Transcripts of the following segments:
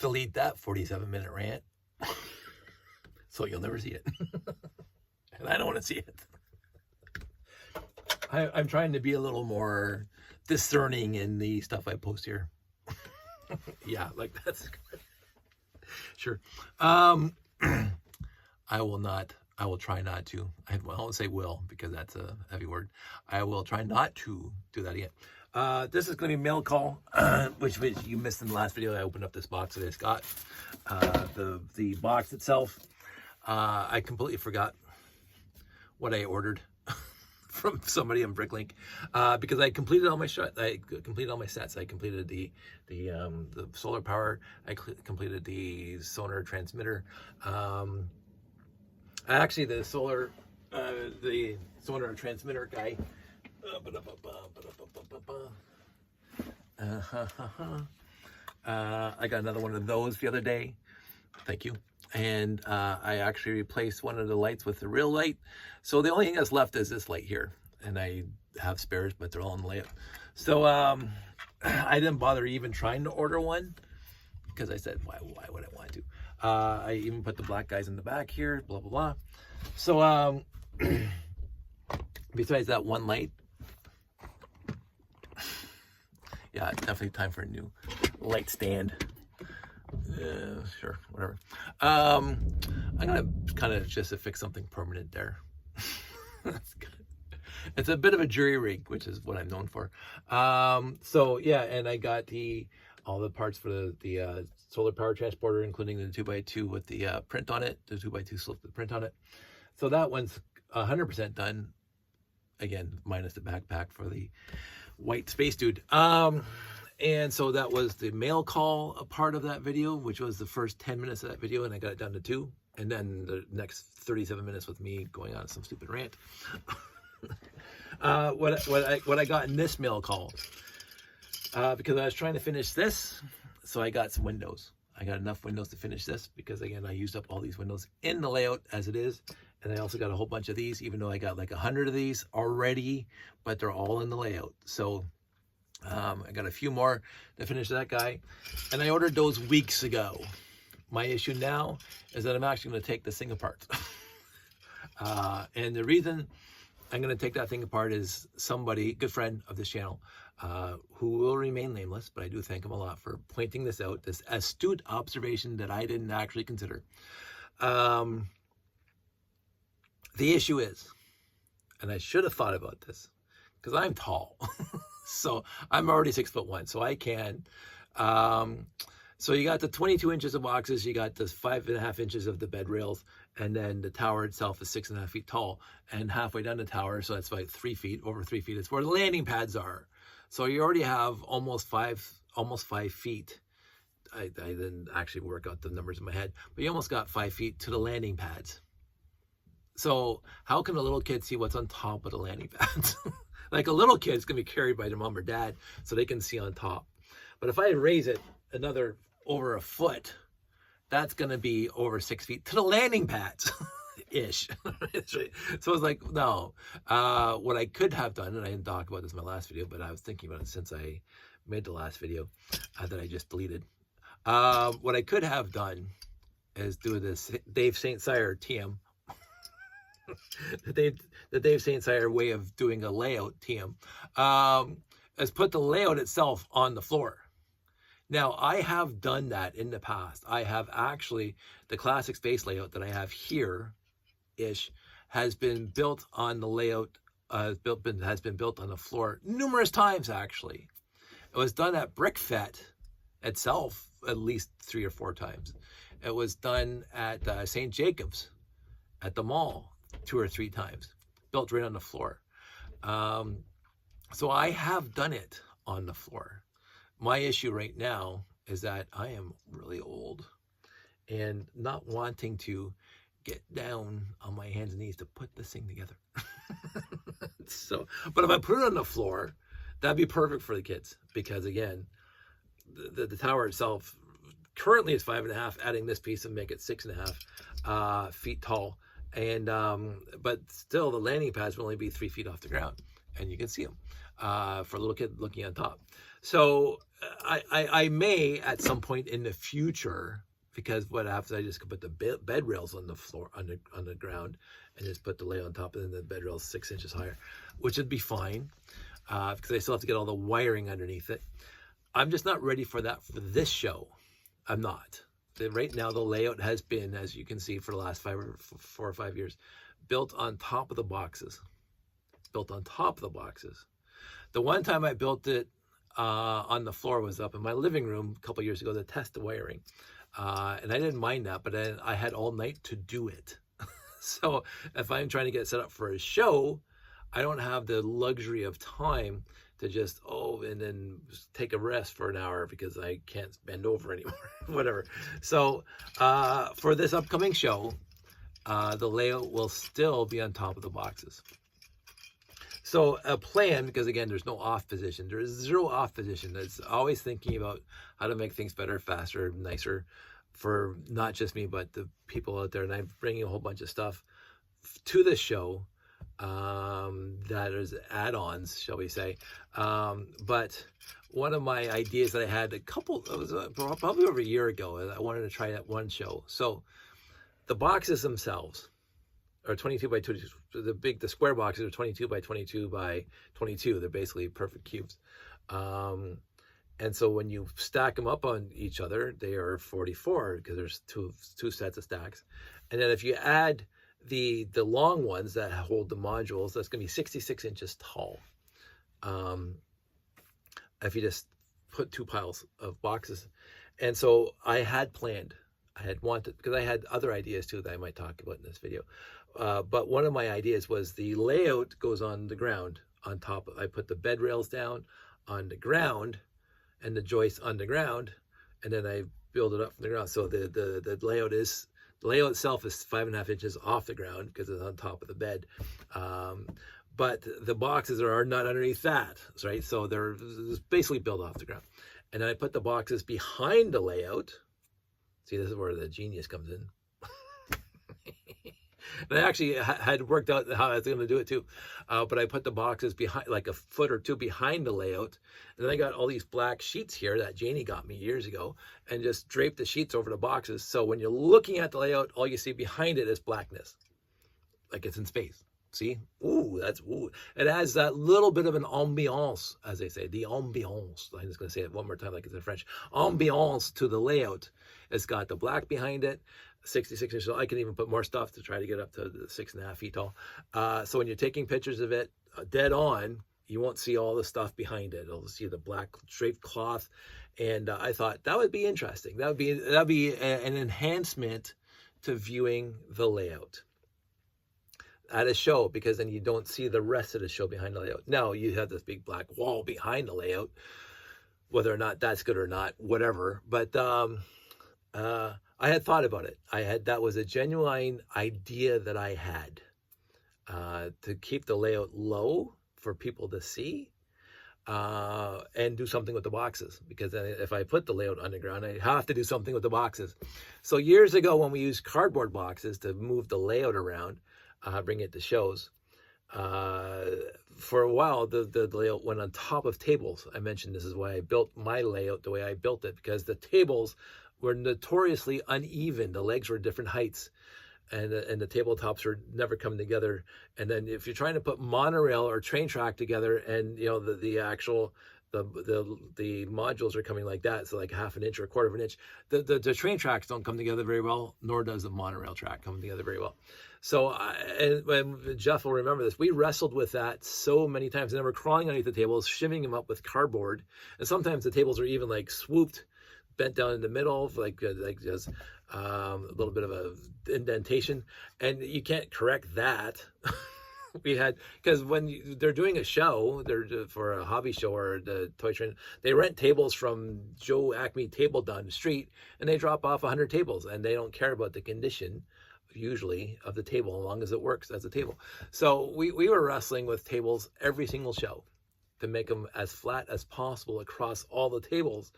delete that 47-minute rant. So you'll never see it. And I don't want to see it. I'm trying to be a little more discerning in the stuff I post here. Yeah, like that's good. Sure. I will try not to. I won't say will because that's a heavy word. I will try not to do that again. This is going to be mail call, which you missed in the last video. I opened up this box that I just got. The box itself, I completely forgot what I ordered from somebody on Bricklink, because I completed all my sets. I completed the solar power. I completed the sonar transmitter. Actually, the sonar transmitter guy. I got another one of those the other day. Thank you. And I actually replaced one of the lights with the real light. So the only thing that's left is this light here. And I have spares, but they're all in the layout. So I didn't bother even trying to order one because I said, why would I want to? I even put the black guys in the back here, blah, blah, blah. So besides that one light, yeah, it's definitely time for a new light stand. Sure, whatever. I'm gonna kind of just affix something permanent there. That's good. It's a bit of a jury rig, which is what I'm known for. So yeah, and I got all the parts for the solar power transporter, including the 2x2 with the print on it, the 2x2 slip with the print on it. So that one's 100% done. Again, minus the backpack for the white space dude. And so that was the mail call, a part of that video, which was the first 10 minutes of that video, and I got it down to 2. And then the next 37 minutes with me going on some stupid rant. What I got in this mail call, because I was trying to finish this, so I got some windows. I got enough windows to finish this because, again, I used up all these windows in the layout as it is. And I also got a whole bunch of these, even though I got like 100 of these already, but they're all in the layout. So I got a few more to finish that guy. And I ordered those weeks ago. My issue now is that I'm actually going to take this thing apart. And the reason I'm going to take that thing apart is somebody, good friend of this channel, who will remain nameless, but I do thank him a lot for pointing this out, this astute observation that I didn't actually consider. The issue is, and I should have thought about this, because I'm tall. So I'm already 6'1", so I can. So you got the 22 inches of boxes, you got the 5.5 inches of the bed rails, and then the tower itself is 6.5 feet tall. And halfway down the tower, so that's like 3 feet, over 3 feet, is where the landing pads are. So you already have almost 5 feet. I didn't actually work out the numbers in my head, but you almost got 5 feet to the landing pads. So how can a little kid see what's on top of the landing pads? Like a little kid's gonna be carried by their mom or dad so they can see on top. But if I raise it another over a foot, that's gonna be over 6 feet to the landing pads. Ish. So I was like, no. What I could have done, and I didn't talk about this in my last video, but I was thinking about it since I made the last video that I just deleted. What I could have done is do this Dave St. Cyr TM. the Dave St. Cyr way of doing a layout TM, is put the layout itself on the floor. Now, I have done that in the past. I have actually, the classic space layout that I have here-ish has been built on the layout, has been built on the floor numerous times, actually. It was done at BrickFet itself at least 3 or 4 times. It was done at St. Jacobs at the mall 2 or 3 times, built right on the floor. So I have done it on the floor. My issue right now is that I am really old and not wanting to get down on my hands and knees to put this thing together. So, but if I put it on the floor, that'd be perfect for the kids because, again, the tower itself currently is 5.5. Adding this piece and make it 6.5 feet tall. And but still, the landing pads will only be 3 feet off the ground, and you can see them for a little kid looking on top. So I may at some point in the future, because what happens, I just could put the bed rails on the floor, on the ground, and just put the layout on top, and then the bed rails 6 inches higher, which would be fine, because I still have to get all the wiring underneath it. I'm just not ready for that for this show. I'm not. Right now, the layout has been, as you can see, for the last 4 or 5 years, built on top of the boxes. Built on top of the boxes. The one time I built it on the floor was up in my living room a couple years ago to test the wiring. And I didn't mind that, but I had all night to do it. So if I'm trying to get set up for a show, I don't have the luxury of time to just, and then take a rest for an hour because I can't bend over anymore, whatever. So for this upcoming show, the layout will still be on top of the boxes. So a plan, because again, there's no off position. There is zero off position. It's always thinking about how to make things better, faster, nicer for not just me, but the people out there. And I'm bringing a whole bunch of stuff to the show that is add-ons, shall we say. But one of my ideas that I had it was probably over a year ago, I wanted to try that one show. So the boxes themselves are 22 by 22. The square boxes are 22 by 22 by 22. They're basically perfect cubes. And so when you stack them up on each other, they are 44 because there's two sets of stacks. And then if you add the long ones that hold the modules, that's going to be 66 inches tall. If you just put 2 piles of boxes. And so I had planned, I had wanted, because I had other ideas too that I might talk about in this video. But one of my ideas was the layout goes on the ground on top. I put the bed rails down on the ground and the joists on the ground, and then I build it up from the ground. So the layout itself is 5.5 inches off the ground because it's on top of the bed. But the boxes are not underneath that, right? So they're basically built off the ground. And then I put the boxes behind the layout. See, this is where the genius comes in. And I actually had worked out how I was going to do it too. But I put the boxes behind, like a foot or two behind the layout. And then I got all these black sheets here that Janie got me years ago and just draped the sheets over the boxes. So when you're looking at the layout, all you see behind it is blackness. Like it's in space. See? Ooh, it has that little bit of an ambiance, as they say, the ambiance. I'm just going to say it one more time like it's in French. Ambiance to the layout. It's got the black behind it, 66 inches. I can even put more stuff to try to get up to the 6.5 feet tall. So when you're taking pictures of it dead on, you won't see all the stuff behind it. You'll see the black draped cloth. And I thought that would be interesting. That'd be an enhancement to viewing the layout at a show, because then you don't see the rest of the show behind the layout. Now you have this big black wall behind the layout, whether or not that's good or not, whatever. But I had thought about it. That was a genuine idea that I had to keep the layout low for people to see and do something with the boxes. Because then if I put the layout underground, I have to do something with the boxes. So years ago when we used cardboard boxes to move the layout around, bring it to shows, for a while the layout went on top of tables. I mentioned this is why I built my layout the way I built it, because the tables were notoriously uneven. The legs were different heights, and the tabletops are never coming together. And then if you're trying to put monorail or train track together, and you know the actual the modules are coming like that, so like 1/2 inch or 1/4 inch, the train tracks don't come together very well, nor does the monorail track come together very well. So and Jeff will remember this, we wrestled with that so many times, and then we're crawling underneath the tables, shimming them up with cardboard, and sometimes the tables are even like swooped, bent down in the middle, like just a little bit of a indentation, and you can't correct that. We had, because when they're doing a show, they're for a hobby show or the toy train, they rent tables from Joe Acme Table down the street, and they drop off 100 tables, and they don't care about the condition usually of the table as long as it works as a table. So we were wrestling with tables every single show to make them as flat as possible across all the tables,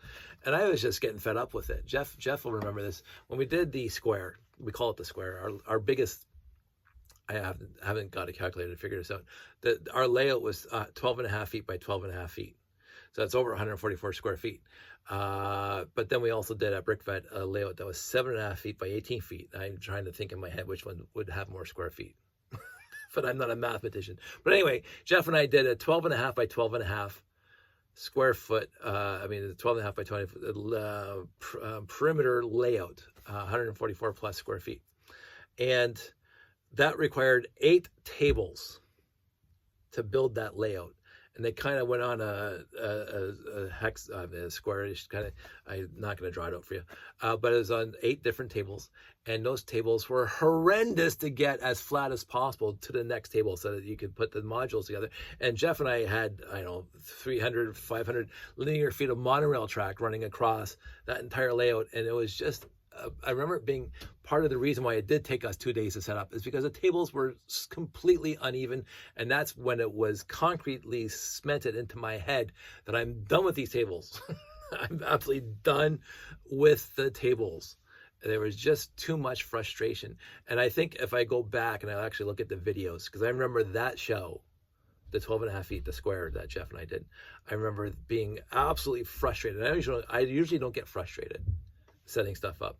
and I was just getting fed up with it. Jeff will remember this. When we did the square, we call it the square, our biggest, I haven't got a calculator to figure this out, our layout was 12.5 feet by 12.5 feet. So that's over 144 square feet. But then we also did at BrickVet a layout that was 7.5 feet by 18 feet. I'm trying to think in my head which one would have more square feet, but I'm not a mathematician. But anyway, Jeff and I did a 12.5 by 12.5 square foot, 12.5 by 20 foot perimeter layout, 144 plus square feet. And that required 8 tables to build that layout. And they kind of went on a hex, a squarish kind of, I'm not going to draw it out for you, but it was on 8 different tables. And those tables were horrendous to get as flat as possible to the next table so that you could put the modules together. And Jeff and I had, 300, 500 linear feet of monorail track running across that entire layout. And it was just, I remember it being part of the reason why it did take us 2 days to set up is because the tables were completely uneven. And that's when it was concretely cemented into my head that I'm done with these tables. I'm absolutely done with the tables. There was just too much frustration. And I think if I go back and I'll actually look at the videos, because I remember that show, the 12.5 feet, the square that Jeff and I did, I remember being absolutely frustrated. I usually don't get frustrated setting stuff up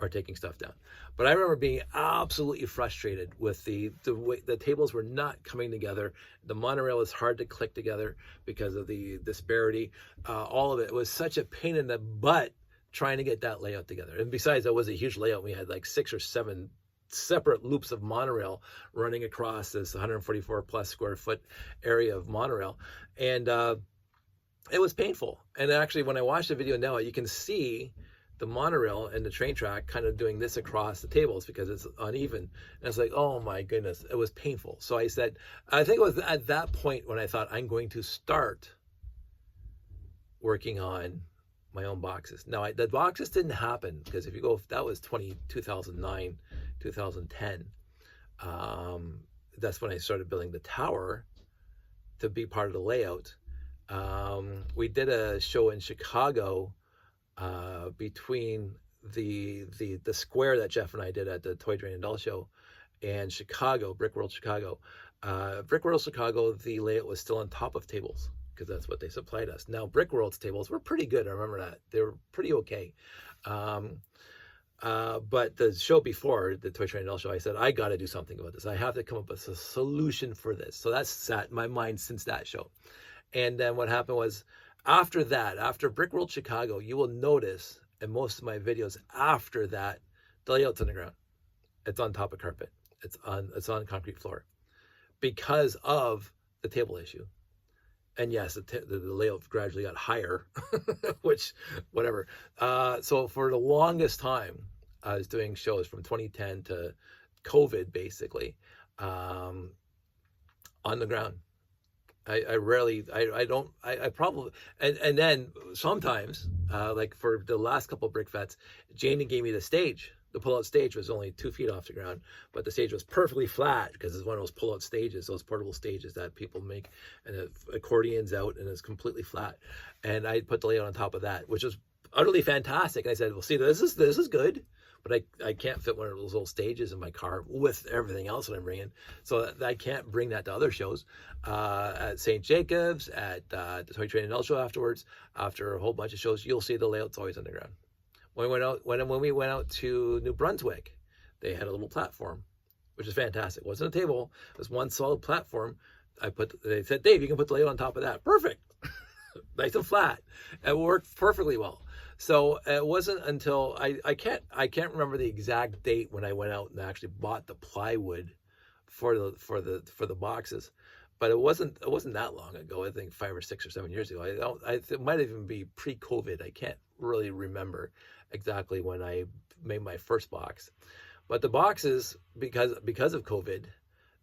or taking stuff down. But I remember being absolutely frustrated with the way the tables were not coming together. The monorail was hard to click together because of the disparity. All of it was such a pain in the butt trying to get that layout together. And besides, that was a huge layout. We had like 6 or 7 separate loops of monorail running across this 144 plus square foot area of monorail. And it was painful. And actually, when I watch the video now, you can see the monorail and the train track kind of doing this across the tables because it's uneven. And it's like, oh my goodness, it was painful. So I said, I think it was at that point when I thought I'm going to start working on my own boxes. Now, the boxes didn't happen because if you go, that was 2009, 2010. That's when I started building the tower to be part of the layout. We did a show in Chicago between the square that Jeff and I did at the Toy Train and Doll Show and Chicago, Brick World Chicago. Brick World Chicago, the layout was still on top of tables because that's what they supplied us. Now, Brick World's tables were pretty good. I remember that. They were pretty okay. But the show before, the Toy Train and Doll Show, I said, I got to do something about this. I have to come up with a solution for this. So that's sat in my mind since that show. And then what happened was, after that, after Brick World Chicago, you will notice in most of my videos after that, the layout's on the ground. It's on top of carpet. It's on concrete floor because of the table issue. And yes, the layout gradually got higher, which, whatever. So for the longest time, I was doing shows from 2010 to COVID, basically, on the ground. I probably, and then sometimes, like for the last couple of BrickVets, Janie gave me the stage. The pull-out stage was only 2 feet off the ground, but the stage was perfectly flat because it's one of those pull-out stages, those portable stages that people make, and it accordions out and it's completely flat. And I put the layout on top of that, which was utterly fantastic. And I said, well, see, this is good, but I can't fit one of those little stages in my car with everything else that I'm bringing. So I can't bring that to other shows. At St. Jacobs, at the Toy Train and Doll Show afterwards, after a whole bunch of shows, you'll see the layout's always on the ground. When we went out to New Brunswick, they had a little platform, which is fantastic. It wasn't a table, it was one solid platform. They said, Dave, you can put the layout on top of that. Perfect. Nice and flat. It worked perfectly well. So it wasn't until I can't remember the exact date when I went out and actually bought the plywood for the boxes, but it wasn't that long ago. I think 5 or 6 or 7 years ago. It might even be pre-COVID. I can't really remember exactly when I made my first box, but the boxes, because of COVID,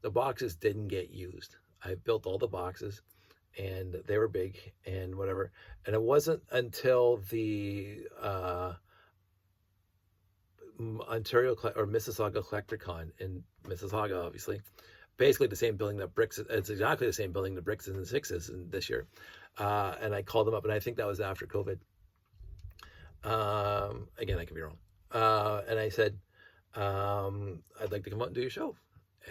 the boxes didn't get used. I built all the boxes, and they were big and whatever. And it wasn't until the Ontario or Mississauga Collectorcon in Mississauga, obviously, basically the same building that Bricks. It's exactly the same building that Bricks and Sixes in this year. And I called them up, and I think that was after COVID. Again, I could be wrong. And I said, I'd like to come out and do your show.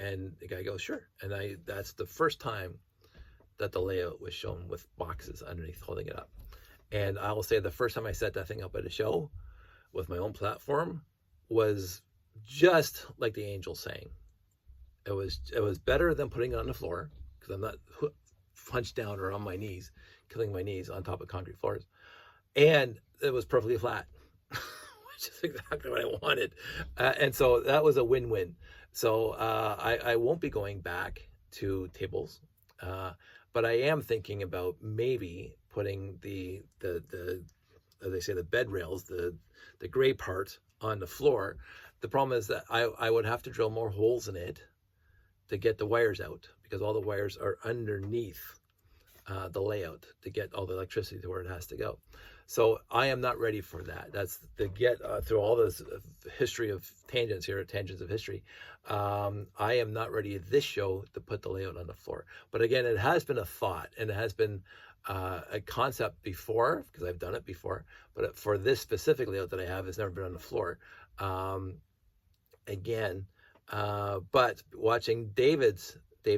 And the guy goes, sure. And that's the first time that the layout was shown with boxes underneath holding it up. And I will say the first time I set that thing up at a show with my own platform was just like the angel saying. It was better than putting it on the floor, because I'm not hunched down or on my knees, killing my knees on top of concrete floors. And it was perfectly flat, which is exactly what I wanted. And so that was a win-win. So I won't be going back to tables, but I am thinking about maybe putting the as they say, the bed rails, the gray part on the floor. The problem is that I would have to drill more holes in it to get the wires out, because all the wires are underneath the layout to get all the electricity to where it has to go. So I am not ready for that. That's to get through all this history of tangents here, tangents of history. I am not ready at this show to put the layout on the floor. But again, it has been a thought, and it has been a concept before, because I've done it before. But for this specific layout that I have, it's never been on the floor. But watching Dave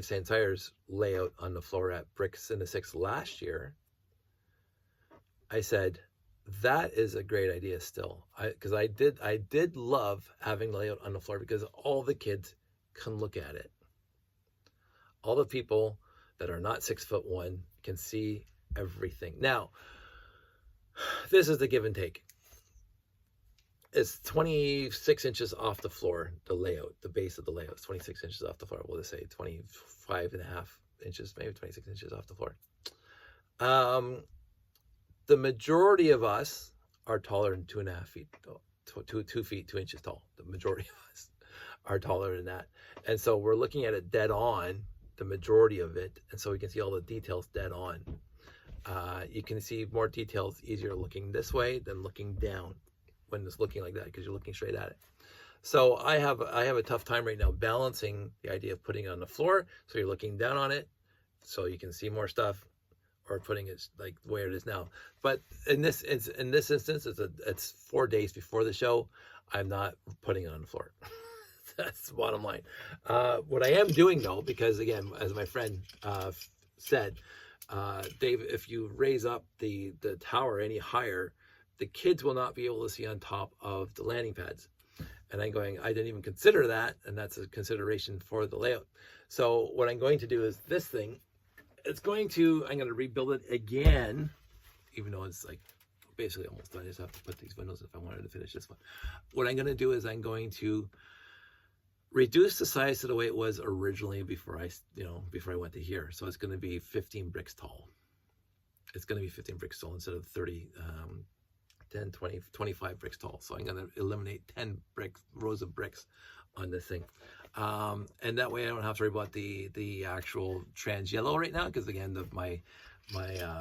St. Cyre's layout on the floor at Bricks in the Six last year, I said, that is a great idea still. Because I did love having the layout on the floor, because all the kids can look at it. All the people that are not 6'1" can see everything. Now, this is the give and take. It's 26 inches off the floor, the layout, the base of the layout is 26 inches off the floor. We'll just say 25.5 inches, maybe 26 inches off the floor. The majority of us are taller than 2.5 feet, 2 feet, 2 inches tall. The majority of us are taller than that. And so we're looking at it dead on, the majority of it. And so we can see all the details dead on. You can see more details easier looking this way than looking down when it's looking like that, because you're looking straight at it. So I have a tough time right now balancing the idea of putting it on the floor, so you're looking down on it, so you can see more stuff, or putting it like the way it is now. But in this instance, it's 4 days before the show. I'm not putting it on the floor. That's the bottom line. What I am doing though, because again, as my friend said, Dave, if you raise up the tower any higher, the kids will not be able to see on top of the landing pads. And I'm going, I didn't even consider that, and that's a consideration for the layout. So what I'm going to do is this thing, I'm going to rebuild it again, even though it's like basically almost done. I just have to put these windows if I wanted to finish this one. What I'm going to do is I'm going to reduce the size to the way it was originally before I went to here. So it's going to be 15 bricks tall. It's going to be 15 bricks tall instead of 30, 10, 20, 25 bricks tall. So I'm going to eliminate 10 rows of bricks on this thing. And that way I don't have to worry about the actual trans yellow right now, because again, my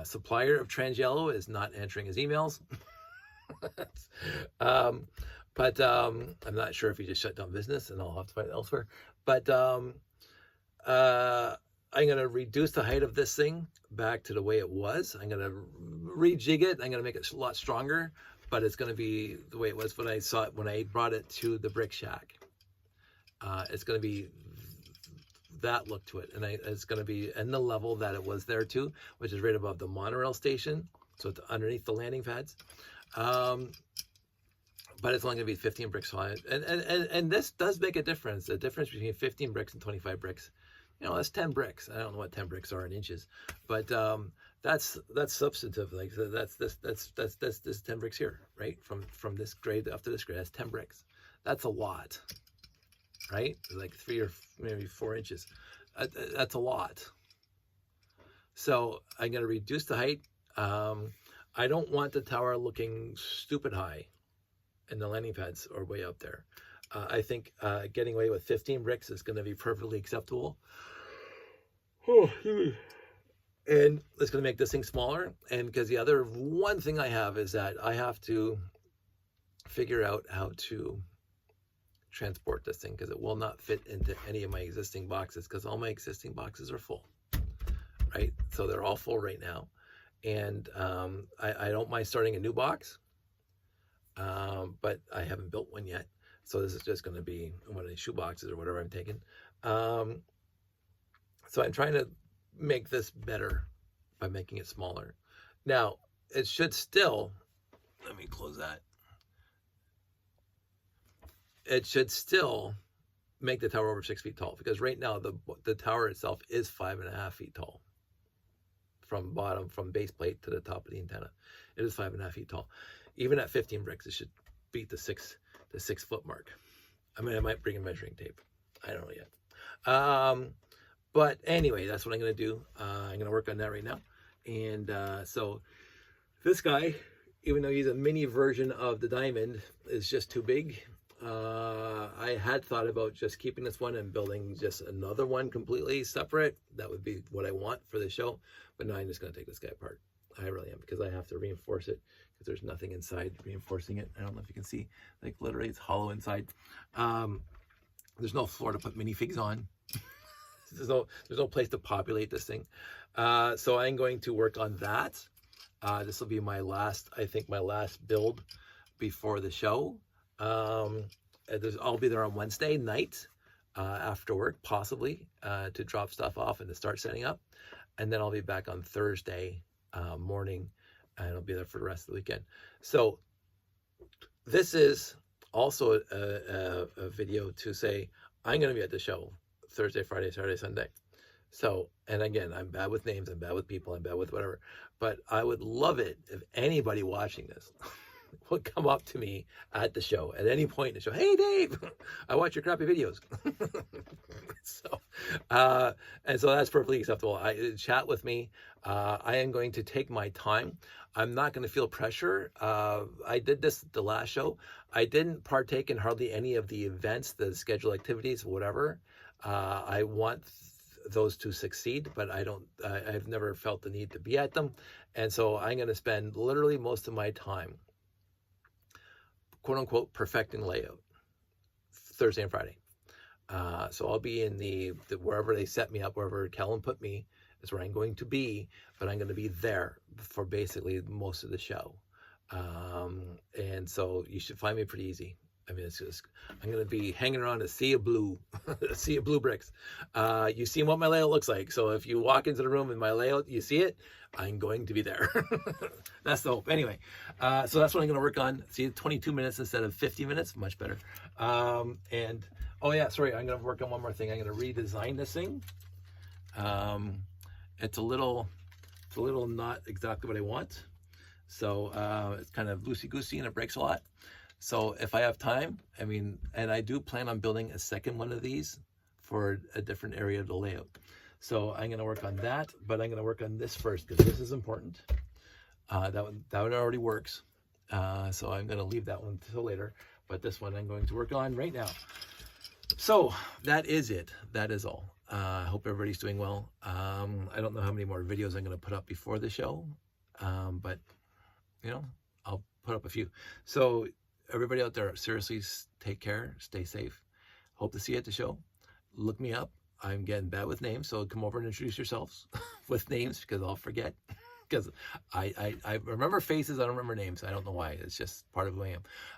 supplier of trans yellow is not answering his emails. But I'm not sure if he just shut down business and I'll have to find it elsewhere. But I'm going to reduce the height of this thing back to the way it was. I'm going to rejig it. I'm going to make it a lot stronger, but it's going to be the way it was when I saw it, when I brought it to the brick shack. It's going to be that look to it. And it's going to be in the level that it was there too, which is right above the monorail station. So it's underneath the landing pads. But it's only going to be 15 bricks high. And this does make a difference. The difference between 15 bricks and 25 bricks, that's 10 bricks. I don't know what 10 bricks are in inches, but that's substantive. Like that's 10 bricks here, right? From this grade up to this grade, that's 10 bricks. That's a lot, right? Like 3 or maybe 4 inches. That's a lot. So I'm going to reduce the height. I don't want the tower looking stupid high, and the landing pads are way up there. I think getting away with 15 bricks is going to be perfectly acceptable. And it's going to make this thing smaller. And because the other one thing I have is that I have to figure out how to transport this thing, because it will not fit into any of my existing boxes, because all my existing boxes are full, right? So they're all full right now. And I don't mind starting a new box, but I haven't built one yet. So this is just going to be one of these shoe boxes or whatever I'm taking. So I'm trying to make this better by making it smaller. Now, it should still, let me close that. It should still make the tower over 6 feet tall, because right now the tower itself is 5.5 feet tall from base plate to the top of the antenna. It is 5.5 feet tall. Even at 15 bricks, it should beat the 6 foot mark. I mean, I might bring a measuring tape. I don't know yet. But anyway, that's what I'm going to do. I'm going to work on that right now. And so this guy, even though he's a mini version of the Diamond, is just too big. I had thought about just keeping this one and building just another one completely separate. That would be what I want for the show. But now I'm just going to take this guy apart. I really am, because I have to reinforce it, because there's nothing inside reinforcing it. I don't know if you can see, like literally it's hollow inside. There's no floor to put minifigs on. there's no place to populate this thing. So I'm going to work on that. This will be my last, I think my last build before the show. I'll be there on Wednesday night after work, possibly, to drop stuff off and to start setting up. And then I'll be back on Thursday morning, and I'll be there for the rest of the weekend. So this is also a video to say I'm going to be at the show Thursday, Friday, Saturday, Sunday. So, and again, I'm bad with names, I'm bad with people, I'm bad with whatever, but I would love it if anybody watching this would come up to me at the show at any point in the show. Hey, Dave, I watch your crappy videos. And so that's perfectly acceptable. Chat with me. I am going to take my time. I'm not going to feel pressure. I did this the last show. I didn't partake in hardly any of the events, the scheduled activities, whatever. I want those to succeed, but I've never felt the need to be at them. And so I'm going to spend literally most of my time, quote unquote, perfecting layout Thursday and Friday. So I'll be in the wherever they set me up, wherever Kellen put me is where I'm going to be, but I'm going to be there for basically most of the show. And so you should find me pretty easy. I mean, it's just, I'm going to be hanging around a sea of blue, a sea of blue bricks. You see what my layout looks like. So if you walk into the room in my layout, you see it, I'm going to be there. That's the hope. Anyway, so that's what I'm going to work on. See, 22 minutes instead of 50 minutes, much better. And, oh yeah, sorry, I'm going to work on one more thing. I'm going to redesign this thing. It's a little not exactly what I want. So it's kind of loosey-goosey and it breaks a lot. So if I have time, I mean, and I do plan on building a second one of these for a different area of the layout. So I'm going to work on that, but I'm going to work on this first because this is important. That one already works. So I'm going to leave that one until later, but this one I'm going to work on right now. So that is it. That is all. I hope everybody's doing well. I don't know how many more videos I'm going to put up before the show, but you know, I'll put up a few. So everybody out there, seriously, take care, stay safe. Hope to see you at the show. Look me up. I'm getting bad with names, so come over and introduce yourselves with names because I'll forget. Because I remember faces, I don't remember names. I don't know why. It's just part of who I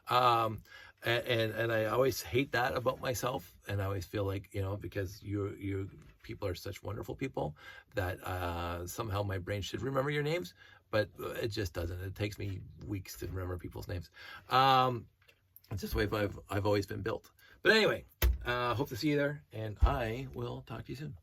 am. And I always hate that about myself. And I always feel like, you know, because you people are such wonderful people that somehow my brain should remember your names. But it just doesn't. It takes me weeks to remember people's names. It's just the way I've always been built. But anyway, hope to see you there, and I will talk to you soon.